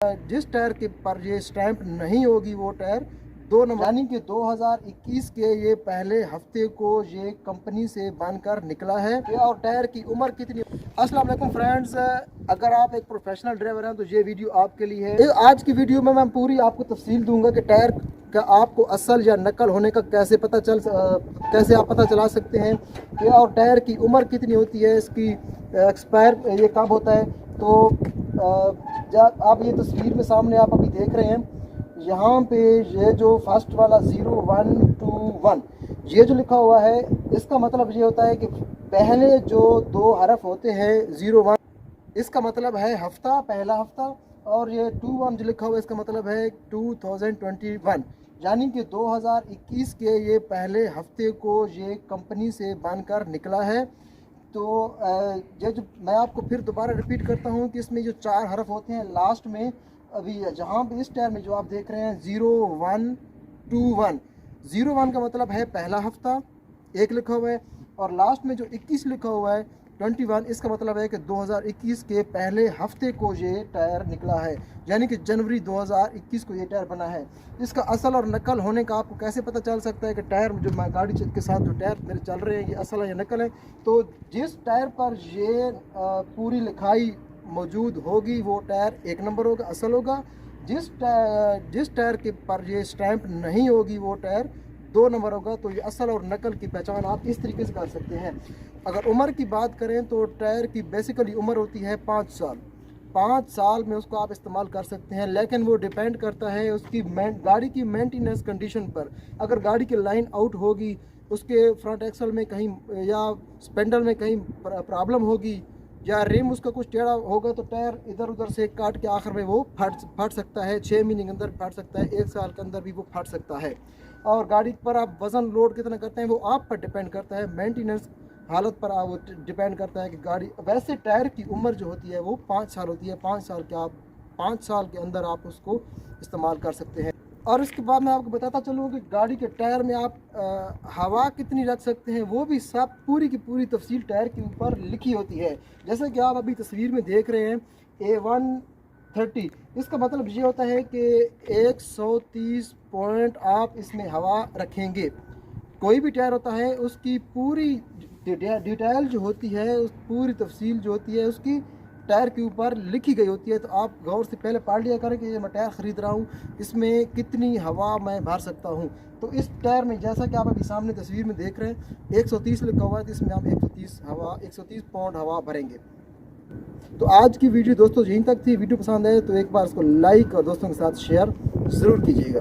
जिस टायर के पर ये स्टैंप नहीं होगी वो टायर 2 नंबर, यानी कि 2021 के ये पहले हफ्ते को ये कंपनी से बनकर निकला है। और टायर की उम्र कितनी। अस्सलाम वालेकुम फ्रेंड्स, अगर आप एक प्रोफेशनल ड्राइवर हैं तो ये वीडियो आपके लिए है। आज की वीडियो में मैं पूरी आपको तफसील दूंगा कि टायर का आपको असल या नकल होने का कैसे आप पता चला सकते हैं कि और टायर की उम्र कितनी होती है, इसकी एक्सपायर ये कब होता है। तो जब आप ये तस्वीर में सामने आप अभी देख रहे हैं, यहाँ पे ये जो फर्स्ट वाला 0121 ये जो लिखा हुआ है, इसका मतलब ये होता है कि पहले जो 2 हरफ होते हैं 01, इसका मतलब है हफ्ता, पहला हफ्ता। और ये 21 जो लिखा हुआ है इसका मतलब है 2021, यानी कि 2021 के ये पहले हफ्ते को ये कंपनी से बनकर निकला है। तो ये जो मैं आपको फिर दोबारा रिपीट करता हूँ कि इसमें जो 4 हरफ होते हैं लास्ट में, अभी जहाँ पे इस टायर में जो आप देख रहे हैं 0121, 01 का मतलब है पहला हफ्ता, एक लिखा हुआ है। और लास्ट में जो 21 लिखा हुआ है 21, इसका मतलब है कि 2021 के पहले हफ्ते को ये टायर निकला है, यानी कि जनवरी 2021 को ये टायर बना है। इसका असल और नकल होने का आपको कैसे पता चल सकता है कि टायर जो गाड़ी के साथ जो टायर मेरे चल रहे हैं ये असल है या नकल है। तो जिस टायर पर ये पूरी लिखाई मौजूद होगी वो टायर 1 नंबर होगा, असल होगा। जिस टायर के पर ये स्टैंप नहीं होगी वो टायर 2 नंबर होगा। तो ये असल और नकल की पहचान आप इस तरीके से कर सकते हैं। अगर उम्र की बात करें तो टायर की बेसिकली उम्र होती है 5 साल। 5 साल में उसको आप इस्तेमाल कर सकते हैं, लेकिन वो डिपेंड करता है उसकी गाड़ी की मेंटेनेंस कंडीशन पर। अगर गाड़ी की लाइन आउट होगी, उसके फ्रंट एक्सल में कहीं या स्पेंडल में कहीं प्रॉब्लम होगी, या रिम उसका कुछ टेढ़ा होगा, तो टायर इधर उधर से काट के आखिर में वो फट सकता है। 6 महीने के अंदर फट सकता है, 1 साल के अंदर भी वो फट सकता है। और गाड़ी पर आप वज़न लोड कितना करते हैं वो आप पर डिपेंड करता है, मेंटेनेंस हालत पर वो डिपेंड करता है कि गाड़ी। वैसे टायर की उम्र जो होती है वो 5 साल होती है। 5 साल के अंदर आप उसको इस्तेमाल कर सकते हैं। और इसके बाद मैं आपको बताता चलूँ कि गाड़ी के टायर में आप हवा कितनी रख सकते हैं, वो भी सब पूरी की पूरी तफसील टायर के ऊपर लिखी होती है। जैसे कि आप अभी तस्वीर में देख रहे हैं A130, इसका मतलब ये होता है कि 130 पॉइंट आप इसमें हवा रखेंगे। कोई भी टायर होता है उसकी पूरी डिटेल जो होती है, उस पूरी तफसील जो होती है उसकी टायर के ऊपर लिखी गई होती है। तो आप गौर से पहले पढ़ लिया करें कि ये मैं टायर ख़रीद रहा हूँ, इसमें कितनी हवा मैं भर सकता हूँ। तो इस टायर में जैसा कि आप अभी सामने तस्वीर में देख रहे हैं 130 लिखा हुआ है, तो इसमें आप 130 पाउंड हवा भरेंगे। तो आज की वीडियो दोस्तों यहीं तक थी। वीडियो पसंद आए तो एक बार इसको लाइक और दोस्तों के साथ शेयर ज़रूर कीजिएगा।